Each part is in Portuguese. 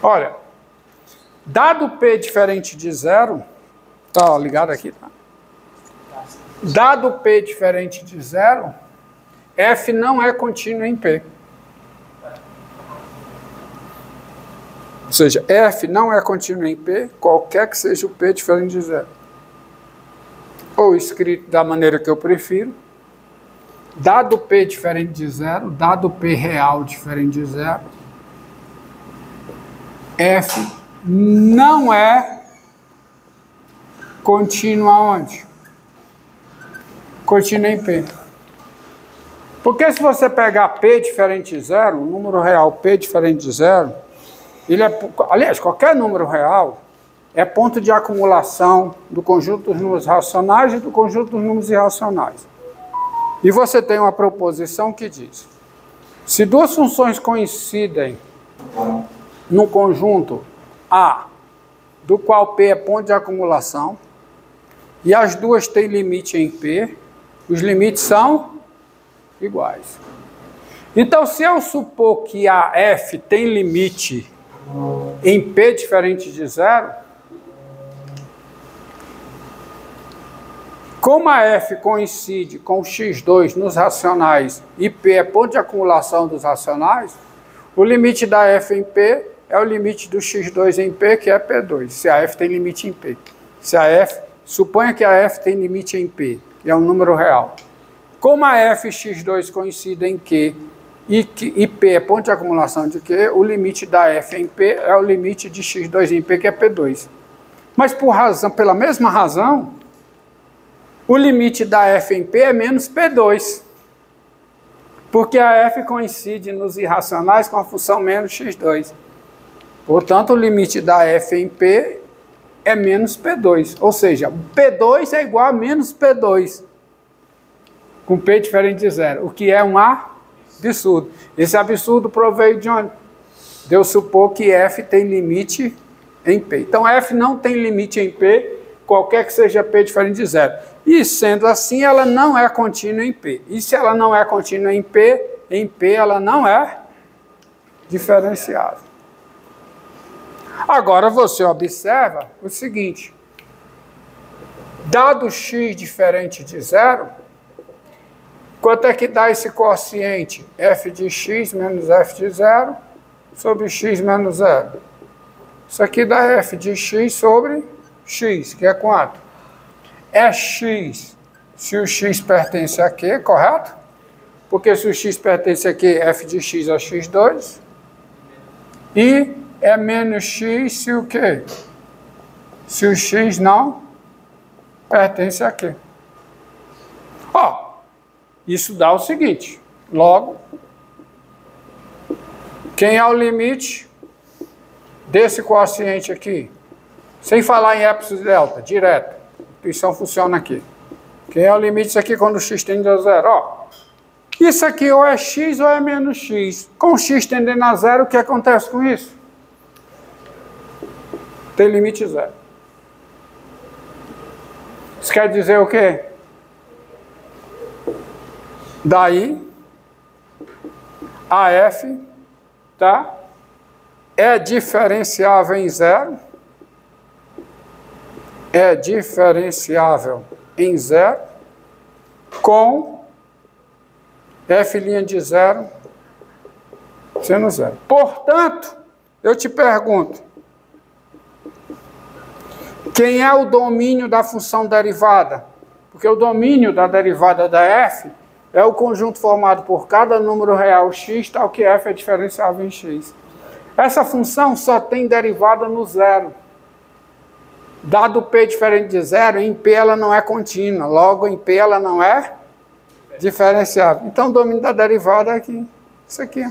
Olha, dado P diferente de zero, tá ligado aqui, tá? Dado P diferente de zero, F não é contínuo em P. Ou seja, F não é contínuo em P, qualquer que seja o P diferente de zero. Ou escrito da maneira que eu prefiro, dado P diferente de zero, dado P real diferente de zero, F não é contínuo aonde? Contínuo em P. Porque se você pegar P diferente de zero, o número real P diferente de zero, ele é, aliás, qualquer número real é ponto de acumulação do conjunto dos números racionais e do conjunto dos números irracionais. E você tem uma proposição que diz: se duas funções coincidem no conjunto A, do qual P é ponto de acumulação, e as duas têm limite em P, os limites são iguais. Então, se eu supor que a F tem limite em P diferente de zero, como a F coincide com o x2 nos racionais e P é ponto de acumulação dos racionais, o limite da F em P é o limite do x2 em P, que é P2, se a F tem limite em P. Se a F, suponha que a F tem limite em P, que é um número real. Como a F e x2 coincidem em Q e P é ponto de acumulação de Q, o limite da F em P é o limite de x2 em P, que é P2. Mas pela mesma razão, o limite da F em P é menos P2. Porque a F coincide nos irracionais com a função menos x2. Portanto, o limite da F em P é menos P2. Ou seja, P2 é igual a menos P2. Com P diferente de zero. O que é um absurdo. Esse absurdo proveio de onde? De eu supor que F tem limite em P. Então, F não tem limite em P, qualquer que seja P diferente de zero. E, sendo assim, ela não é contínua em P. E se ela não é contínua em P ela não é diferenciável. Agora, você observa o seguinte. Dado x diferente de zero, quanto é que dá esse quociente? F de x menos f de zero sobre x menos zero. Isso aqui dá f de x sobre x, que é quanto? É x se o x pertence a Q, correto? Porque se o x pertence a Q, f de x é x2. E é menos x se o quê? Se o x não pertence a Q. Ó, isso dá o seguinte. Logo, quem é o limite desse quociente aqui? Sem falar em epsilon e delta, direto. A intuição funciona aqui. Quem é o limite disso aqui quando o x tende a zero? Ó, isso aqui ou é x ou é menos x. Com o x tendendo a zero, o que acontece com isso? Tem limite zero. Isso quer dizer o quê? Daí, a f, tá, é diferenciável em zero. É diferenciável em zero com f' de zero sendo zero. Portanto, eu te pergunto, quem é o domínio da função derivada? Porque o domínio da derivada da f é o conjunto formado por cada número real x, tal que f é diferenciável em x. Essa função só tem derivada no zero. Dado P diferente de zero, em P ela não é contínua, logo em P ela não é diferenciável. Então o domínio da derivada é aqui, isso aqui.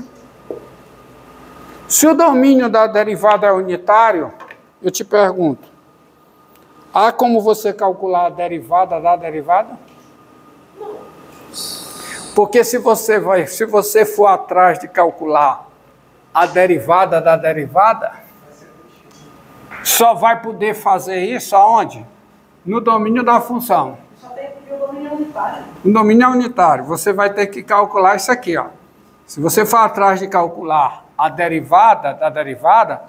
Se o domínio da derivada é unitário, eu te pergunto, há como você calcular a derivada da derivada? Porque se você for atrás de calcular a derivada da derivada, só vai poder fazer isso aonde? No domínio da função. Só tem que o domínio é unitário. O domínio é unitário. Você vai ter que calcular isso aqui, ó. Se você for atrás de calcular a derivada da derivada,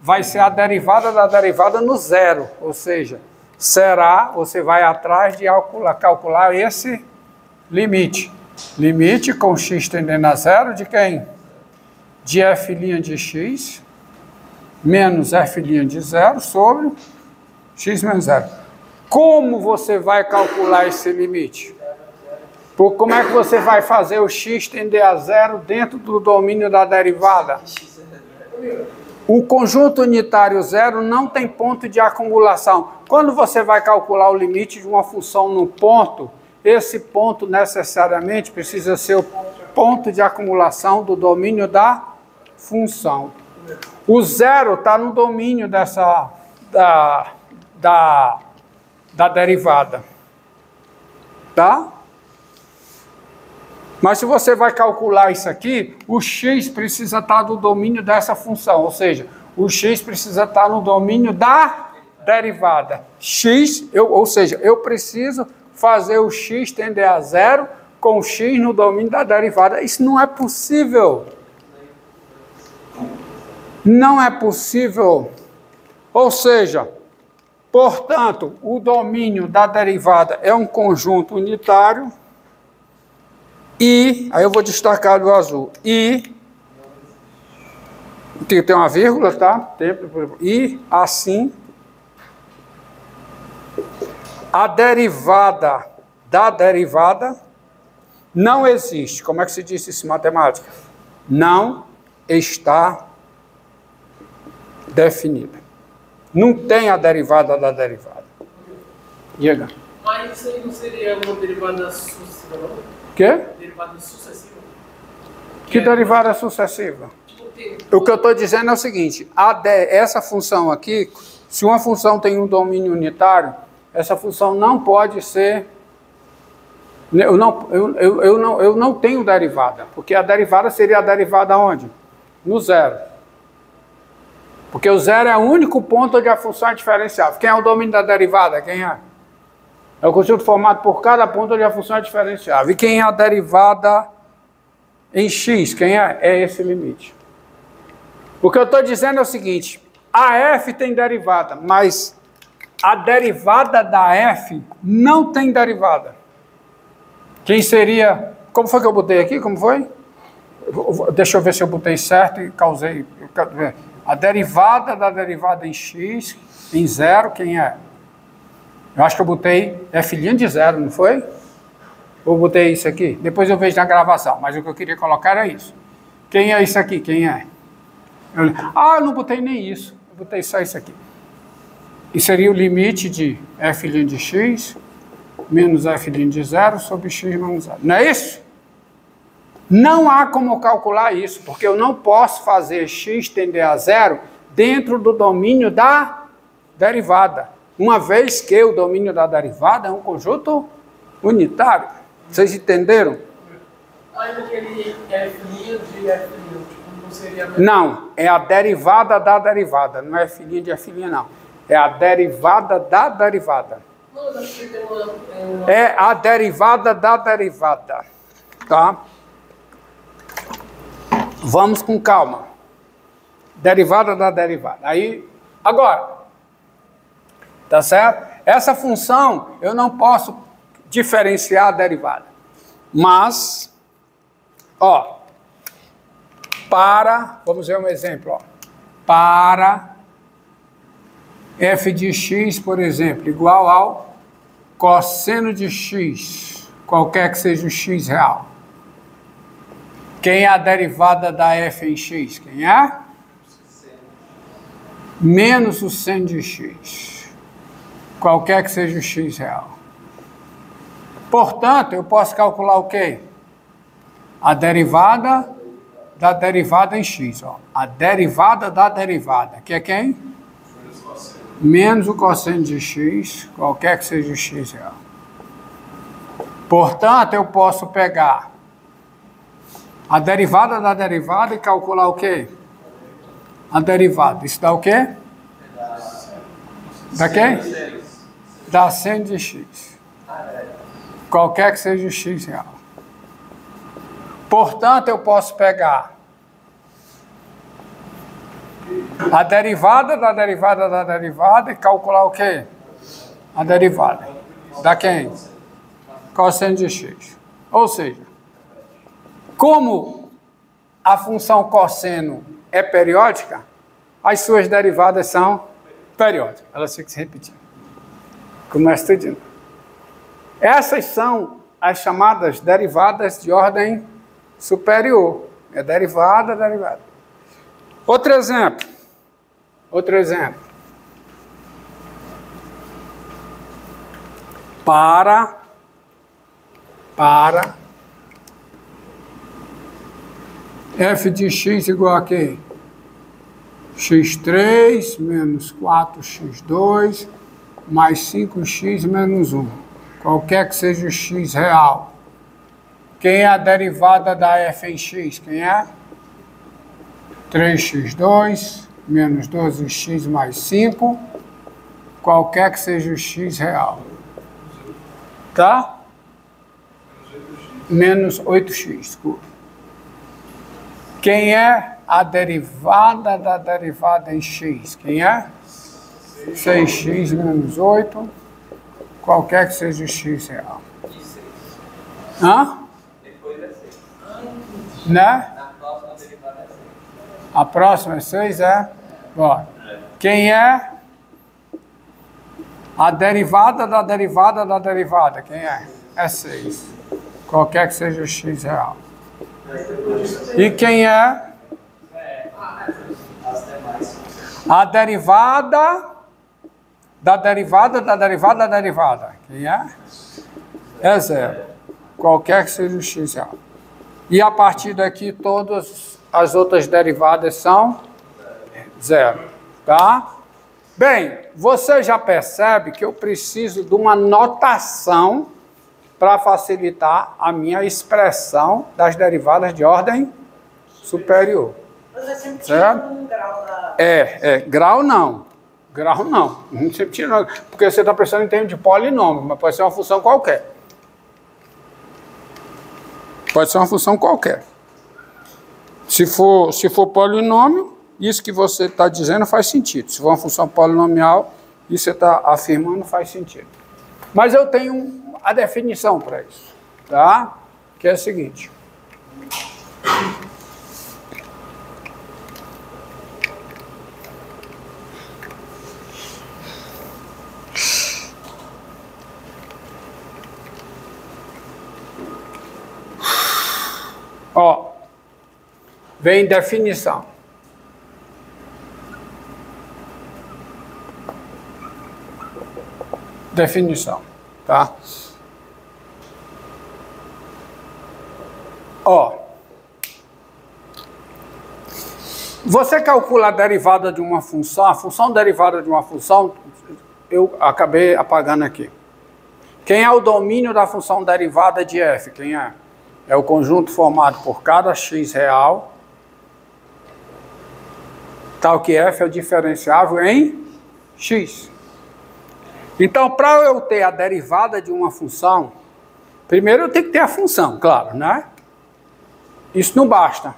vai ser a derivada da derivada no zero, ou seja, será, você vai atrás de calcular esse limite. Limite com x tendendo a zero de quem? De f' de x menos f' de zero sobre x menos zero. Como você vai calcular esse limite? Como é que você vai fazer o x tender a zero dentro do domínio da derivada? O conjunto unitário zero não tem ponto de acumulação. Quando você vai calcular o limite de uma função num ponto, esse ponto necessariamente precisa ser o ponto de acumulação do domínio da função. O zero está no domínio da derivada. Tá? Mas se você vai calcular isso aqui, o x precisa estar no domínio dessa função, ou seja, o x precisa estar no domínio da derivada. Ou seja, eu preciso fazer o x tender a zero com o x no domínio da derivada. Isso não é possível. Não é possível. Ou seja, portanto, o domínio da derivada é um conjunto unitário. E, aí eu vou destacar do azul, e, tem uma vírgula, tá? E, assim, a derivada da derivada não existe. Como é que se diz isso em matemática? Não está definida. Não tem a derivada da derivada. Diga. Mas isso aí não seria uma derivada sucessiva, não? Quê? Derivada sucessiva. Que derivada sucessiva? O que eu estou dizendo é o seguinte, essa função aqui, se uma função tem um domínio unitário, essa função não pode ser... Eu não tenho derivada, porque a derivada seria a derivada onde? No zero. Porque o zero é o único ponto onde a função é diferenciável. Quem é o domínio da derivada? Quem é? É o conjunto formado por cada ponto onde a função é diferenciável. E quem é a derivada em x? Quem é? É esse limite. O que eu estou dizendo é o seguinte, a f tem derivada, mas a derivada da f não tem derivada. Quem seria... Como foi que eu botei aqui? Como foi? Deixa eu ver se eu botei certo e causei... A derivada da derivada em x, em zero, quem é? Eu acho que eu botei f' de zero, não foi? Ou botei isso aqui? Depois eu vejo na gravação, mas o que eu queria colocar era isso. Quem é isso aqui? Quem é? Eu não botei nem isso. Eu botei só isso aqui. E seria o limite de f' de x menos f' de zero sobre x menos zero. Não é isso? Não há como calcular isso, porque eu não posso fazer x tender a zero dentro do domínio da derivada. Uma vez que o domínio da derivada é um conjunto unitário. Vocês entenderam? Mas aquele f' de f', não seria... Não, é a derivada da derivada. Não é f' de f', não. É a derivada da derivada. Não, mas tem uma... É a derivada da derivada. Tá? Vamos com calma. Derivada da derivada. Aí, agora... Tá certo? Essa função, eu não posso diferenciar a derivada. Mas, vamos ver um exemplo, para f de x, por exemplo, igual ao cosseno de x, qualquer que seja o x real. Quem é a derivada da f em x? Quem é? Menos o seno de x. Qualquer que seja o x real. Portanto, eu posso calcular o quê? A derivada da derivada em x. A derivada da derivada, que é quem? Menos o cosseno de x, qualquer que seja o x real. Portanto, eu posso pegar a derivada da derivada e calcular o quê? A derivada. Isso dá o quê? Da quê? Dá seno de x. Qualquer que seja o x real. Portanto, eu posso pegar A derivada da derivada da derivada e calcular o quê? A derivada. Da quem? Cosseno de x. Ou seja, como a função cosseno é periódica, as suas derivadas são periódicas. Elas ficam se repetindo. Começa tudinho. Essas são as chamadas derivadas de ordem superior. É derivada, derivada. Outro exemplo. Para f de x igual a quê? x3 menos 4x2 mais 5x menos 1. Qualquer que seja o x real. Quem é a derivada da f em x? Quem é? 3x2 menos 12x mais 5. Qualquer que seja o x real. Tá? Menos 8x, desculpa. Quem é a derivada da derivada em x? Quem é? 6x menos 8. Qualquer que seja o x real. Hã? Depois é 6. Né? Na próxima derivada é 6. A próxima é 6, é? Bora. Quem é a derivada da derivada da derivada? Quem é? É 6. Qualquer que seja o x real. E quem é a derivada da derivada da derivada da derivada? Quem é? É 0. Qualquer que seja o x real. E a partir daqui todas as outras derivadas são 0. Tá? Bem, você já percebe que eu preciso de uma notação para facilitar a minha expressão das derivadas de ordem superior. Você sempre Certo? tira um grau da... Grau não. Grau não. Não sempre tira, porque você está pensando em termos de polinômio, mas pode ser uma função qualquer. Pode ser uma função qualquer. Se for polinômio, isso que você está dizendo faz sentido. Se for uma função polinomial, isso que você está afirmando faz sentido. Mas eu tenho a definição para isso, tá? Que é a seguinte. Ó, vem definição. Definição, tá? Ó, você calcula a derivada de uma função, a função derivada de uma função, eu acabei apagando aqui. Quem é o domínio da função derivada de f? Quem é? É o conjunto formado por cada x real, tal que f é o diferenciável em x. Então, para eu ter a derivada de uma função, primeiro eu tenho que ter a função, claro, né? Isso não basta.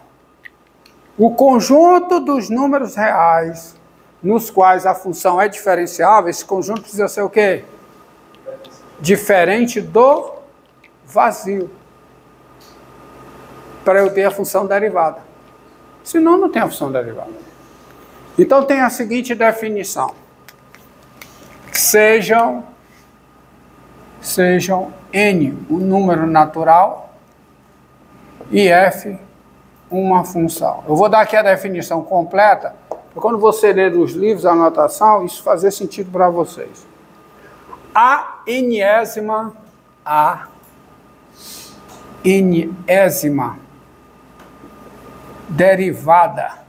O conjunto dos números reais nos quais a função é diferenciável, esse conjunto precisa ser o quê? Diferente do vazio. Para eu ter a função derivada. Senão, não tem a função derivada. Então, tem a seguinte definição. Sejam n um número natural e f uma função. Eu vou dar aqui a definição completa, para quando você ler os livros, a anotação, isso fazer sentido para vocês. A enésima derivada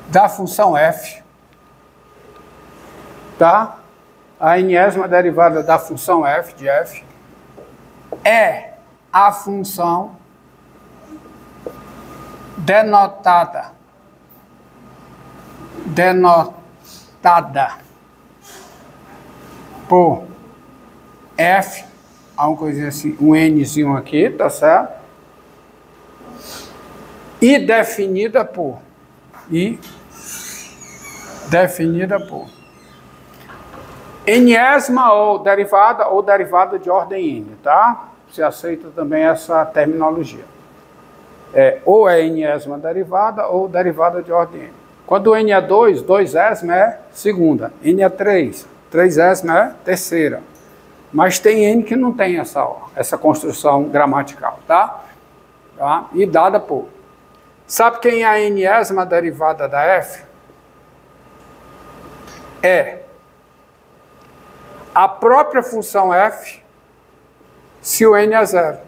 da função f, tá? A enésima derivada da função f de f é a função denotada por f, há uma coisinha assim, um nzinho aqui, tá certo? E definida por e definida por enésima ou derivada de ordem n, tá? Você aceita também essa terminologia. Ou é enésima derivada ou derivada de ordem n. Quando n é 2, 2ésima é segunda. N é 3, 3ésima é terceira. Mas tem n que não tem essa construção gramatical, tá? E dada por. Sabe quem é a enésima derivada da f? É a própria função f se o n é zero.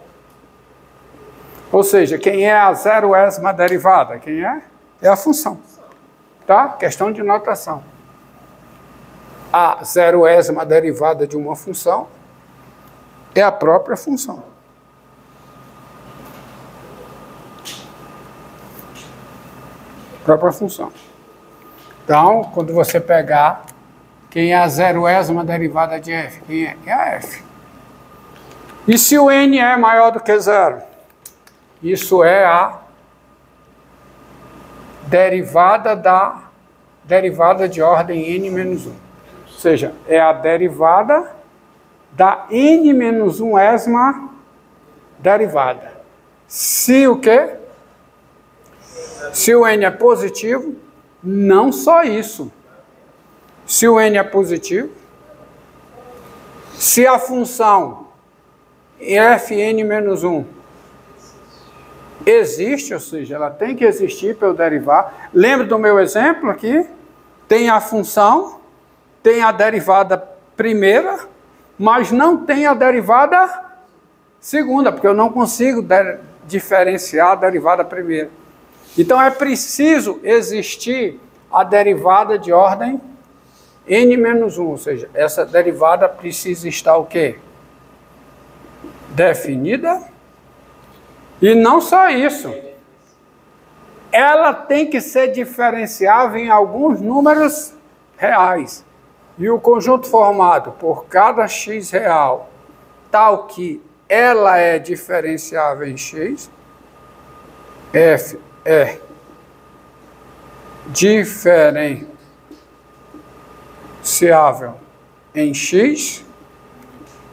Ou seja, quem é a zeroésima derivada? Quem é? É a função. Tá? Questão de notação. A zeroésima derivada de uma função é a própria função. Própria função. Então, quando você pegar quem é a zeroésima derivada de f? Quem é? É a f. E se o n é maior do que zero? Isso é a derivada de ordem n menos 1. Ou seja, é a derivada da n menos 1ésima derivada. Se o quê? Se o n é positivo, não só isso. Se o n é positivo, se a função fn menos 1 existe, ou seja, ela tem que existir para eu derivar. Lembra do meu exemplo aqui? Tem a função, tem a derivada primeira, mas não tem a derivada segunda, porque eu não consigo diferenciar a derivada primeira. Então é preciso existir a derivada de ordem n menos 1, ou seja, essa derivada precisa estar o quê? Definida. E não só isso. Ela tem que ser diferenciável em alguns números reais. E o conjunto formado por cada x real, tal que ela é diferenciável em x, f é diferenciável em x,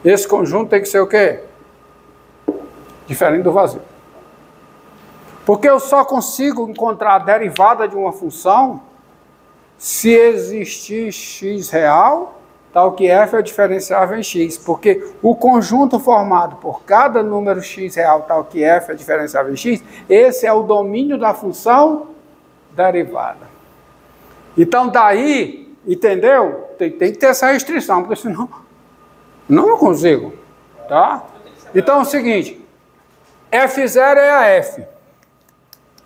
esse conjunto tem que ser o quê? Diferente do vazio. Porque eu só consigo encontrar a derivada de uma função se existir x real, tal que f é diferenciável em x. Porque o conjunto formado por cada número x real, tal que f é diferenciável em x, esse é o domínio da função derivada. Então daí, entendeu? Tem que ter essa restrição, porque senão não consigo. Tá? Então é o seguinte, f0 é a f.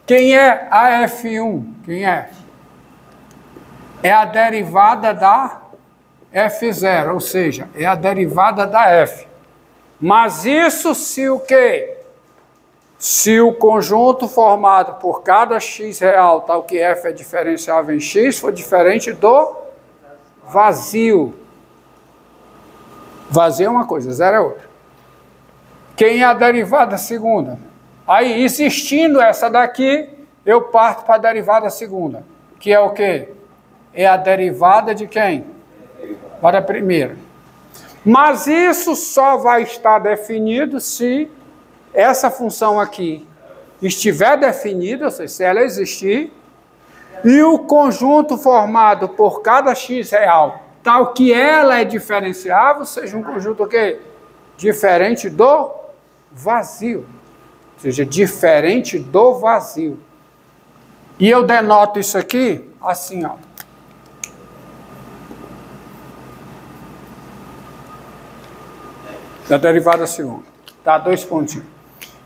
Quem é a f1? Quem é? É a derivada da f0, ou seja, é a derivada da f. Mas isso se o quê? Se o conjunto formado por cada x real, tal que f é diferenciável em x, for diferente do vazio. Vazio é uma coisa, zero é outra. Quem é a derivada segunda? Aí, existindo essa daqui, eu parto para a derivada segunda, que é o quê? É a derivada de quem? Para a primeira. Mas isso só vai estar definido se essa função aqui estiver definida, ou seja, se ela existir, e o conjunto formado por cada x real, tal que ela é diferenciável, seja um conjunto o quê? Diferente do vazio. Ou seja, diferente do vazio. E eu denoto isso aqui assim, ó. Da derivada segunda. Tá, 2 pontinhos.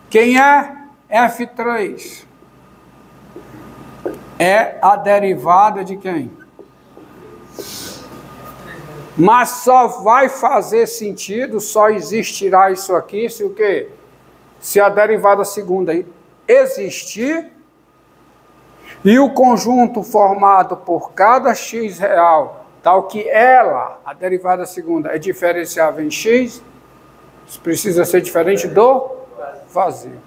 Quem é f3? É a derivada de quem? Mas só vai fazer sentido, só existirá isso aqui se o quê? Se a derivada segunda existir e o conjunto formado por cada x real, tal que ela, a derivada segunda, é diferenciável em x, precisa ser diferente do vazio.